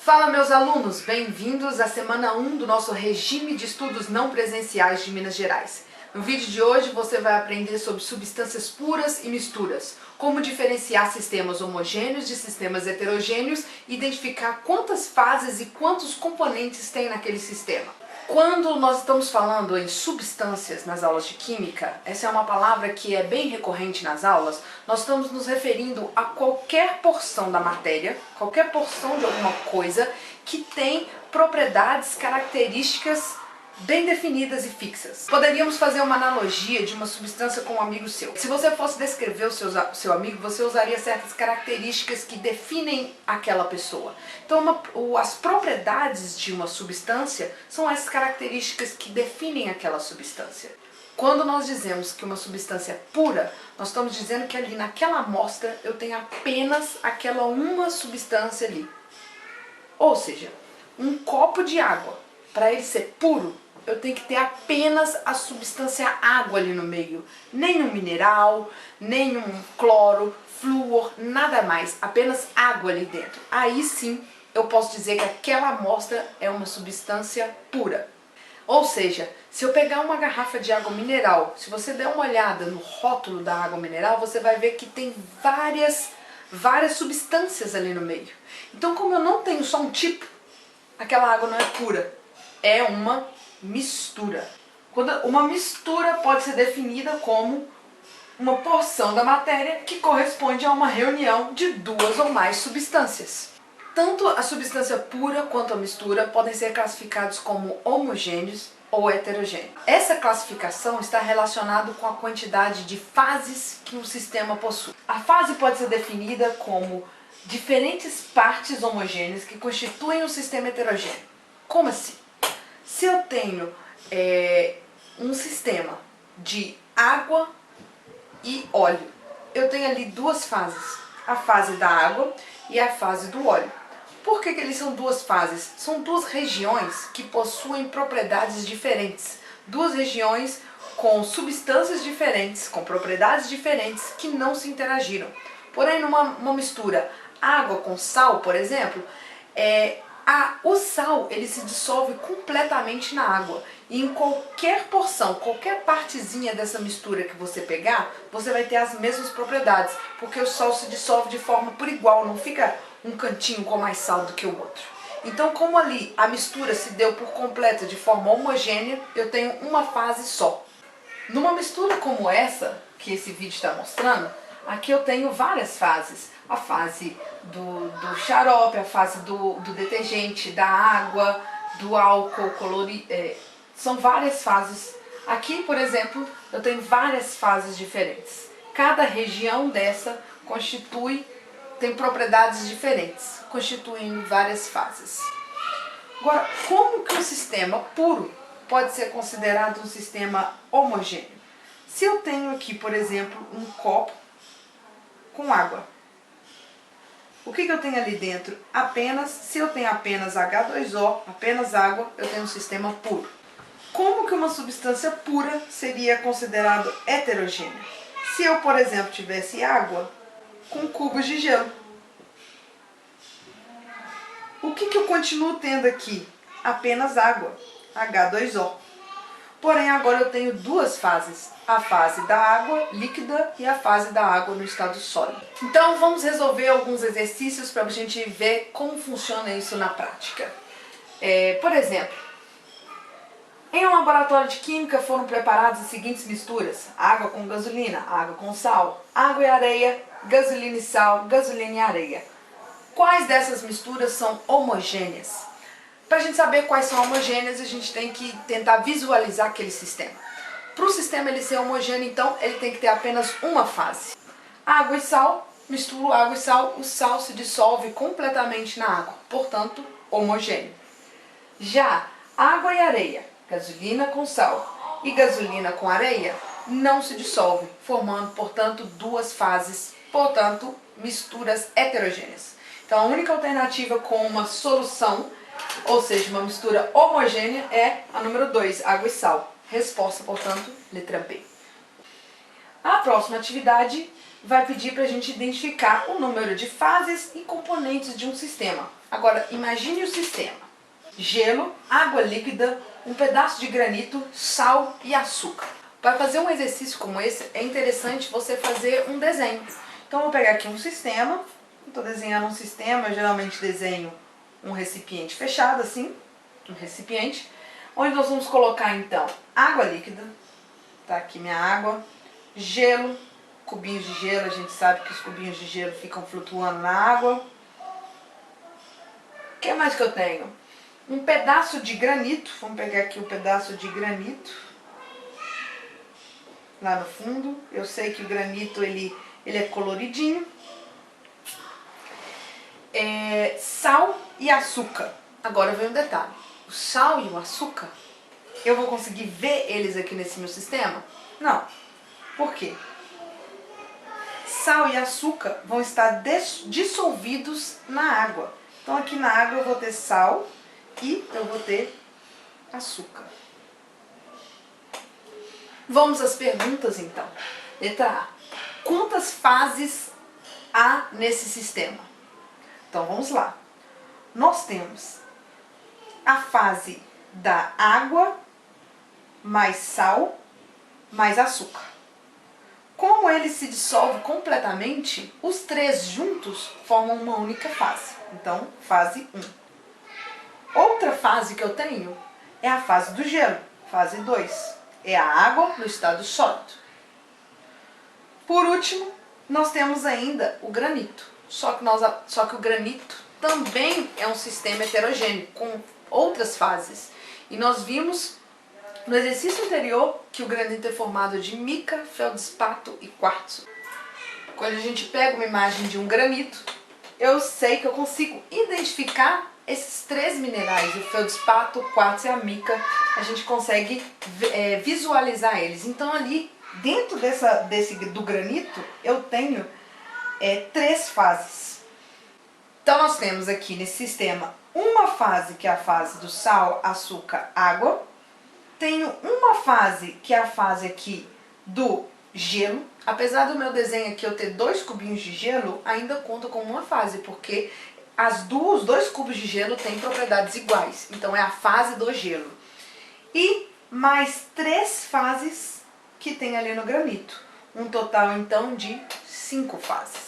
Fala, meus alunos! Bem-vindos à semana 1 do nosso regime de estudos não presenciais de Minas Gerais. No vídeo de hoje você vai aprender sobre substâncias puras e misturas, como diferenciar sistemas homogêneos de sistemas heterogêneos e identificar quantas fases e quantos componentes tem naquele sistema. Quando nós estamos falando em substâncias nas aulas de química, essa é uma palavra que é bem recorrente nas aulas, nós estamos nos referindo a qualquer porção da matéria, qualquer porção de alguma coisa que tem propriedades, características bem definidas e fixas. Poderíamos fazer uma analogia de uma substância com um amigo seu. Se você fosse descrever o seu amigo, você usaria certas características que definem aquela pessoa. Então, as propriedades de uma substância são as características que definem aquela substância. Quando nós dizemos que uma substância é pura, nós estamos dizendo que ali naquela amostra eu tenho apenas aquela uma substância ali. Ou seja, um copo de água, para ele ser puro, eu tenho que ter apenas a substância água ali no meio. Nenhum mineral, nenhum cloro, flúor, nada mais. Apenas água ali dentro. Aí sim eu posso dizer que aquela amostra é uma substância pura. Ou seja, se eu pegar uma garrafa de água mineral, se você der uma olhada no rótulo da água mineral, você vai ver que tem várias substâncias ali no meio. Então, como eu não tenho só um tipo, aquela água não é pura. É uma mistura. Uma mistura pode ser definida como uma porção da matéria que corresponde a uma reunião de duas ou mais substâncias. Tanto a substância pura quanto a mistura podem ser classificados como homogêneos ou heterogêneos. Essa classificação está relacionada com a quantidade de fases que um sistema possui. A fase pode ser definida como diferentes partes homogêneas que constituem um sistema heterogêneo. Como assim? Se eu tenho um sistema de água e óleo, eu tenho ali duas fases, a fase da água e a fase do óleo. Por que eles são duas fases? São duas regiões que possuem propriedades diferentes, duas regiões com substâncias diferentes, com propriedades diferentes que não se interagiram. Porém, numa mistura água com sal, por exemplo, o sal ele se dissolve completamente na água e em qualquer porção, qualquer partezinha dessa mistura que você pegar, você vai ter as mesmas propriedades, porque o sal se dissolve de forma por igual, não fica um cantinho com mais sal do que o outro. Então, como ali a mistura se deu por completo de forma homogênea, eu tenho uma fase só. Numa mistura como essa, que esse vídeo está mostrando, aqui eu tenho várias fases. A fase do xarope, a fase do detergente, da água, do álcool, são várias fases. Aqui, por exemplo, eu tenho várias fases diferentes. Cada região dessa tem propriedades diferentes, constituindo várias fases. Agora, como que um sistema puro pode ser considerado um sistema homogêneo? Se eu tenho aqui, por exemplo, um copo com água, o que eu tenho ali dentro? Se eu tenho apenas H2O, apenas água, eu tenho um sistema puro. Como que uma substância pura seria considerado heterogênea? Se eu, por exemplo, tivesse água com cubos de gelo, o que eu continuo tendo aqui? Apenas água, H2O. Porém, agora eu tenho duas fases, a fase da água líquida e a fase da água no estado sólido. Então, vamos resolver alguns exercícios para a gente ver como funciona isso na prática. Por exemplo, em um laboratório de química foram preparadas as seguintes misturas: água com gasolina, água com sal, água e areia, gasolina e sal, gasolina e areia. Quais dessas misturas são homogêneas? Para a gente saber quais são homogêneas, a gente tem que tentar visualizar aquele sistema. Para o sistema ele ser homogêneo, então, ele tem que ter apenas uma fase. Água e sal, misturo água e sal, o sal se dissolve completamente na água, portanto, homogêneo. Já água e areia, gasolina com sal e gasolina com areia, não se dissolve, formando, portanto, duas fases, portanto, misturas heterogêneas. Então, a única alternativa com uma solução, ou seja, uma mistura homogênea, é a número 2, água e sal. Resposta, portanto, letra B. A próxima atividade vai pedir para a gente identificar o número de fases e componentes de um sistema. Agora, imagine o sistema: gelo, água líquida, um pedaço de granito, sal e açúcar. Para fazer um exercício como esse, é interessante você fazer um desenho. Então, eu vou pegar aqui um sistema. Estou desenhando um sistema, eu geralmente desenho um recipiente fechado, assim, um recipiente, onde nós vamos colocar, então, água líquida. Tá aqui minha água, gelo, cubinhos de gelo, a gente sabe que os cubinhos de gelo ficam flutuando na água. O que mais que eu tenho? Um pedaço de granito, vamos pegar aqui um pedaço de granito, lá no fundo. Eu sei que o granito, ele é coloridinho. Sal e açúcar. Agora vem um detalhe: o sal e o açúcar, eu vou conseguir ver eles aqui nesse meu sistema? Não. Por quê? Sal e açúcar vão estar dissolvidos na água. Então aqui na água eu vou ter sal e eu vou ter açúcar. Vamos às perguntas então. Letra A: quantas fases há nesse sistema? Então vamos lá. Nós temos a fase da água mais sal mais açúcar. Como ele se dissolve completamente, os três juntos formam uma única fase. Então, fase 1. Outra fase que eu tenho é a fase do gelo, fase 2. É a água no estado sólido. Por último, nós temos ainda o granito. Só que o granito também é um sistema heterogêneo, com outras fases. E nós vimos no exercício anterior que o granito é formado de mica, feldspato e quartzo. Quando a gente pega uma imagem de um granito, eu sei que eu consigo identificar esses três minerais: o feldspato, o quartzo e a mica. A gente consegue visualizar eles. Então ali dentro do granito eu tenho três fases. Então nós temos aqui nesse sistema uma fase que é a fase do sal, açúcar, água. Tenho uma fase que é a fase aqui do gelo. Apesar do meu desenho aqui eu ter 2 cubinhos de gelo, ainda conta como uma fase, porque os 2 cubos de gelo têm propriedades iguais. Então é a fase do gelo. E mais 3 fases que tem ali no granito. Um total então de 5 fases.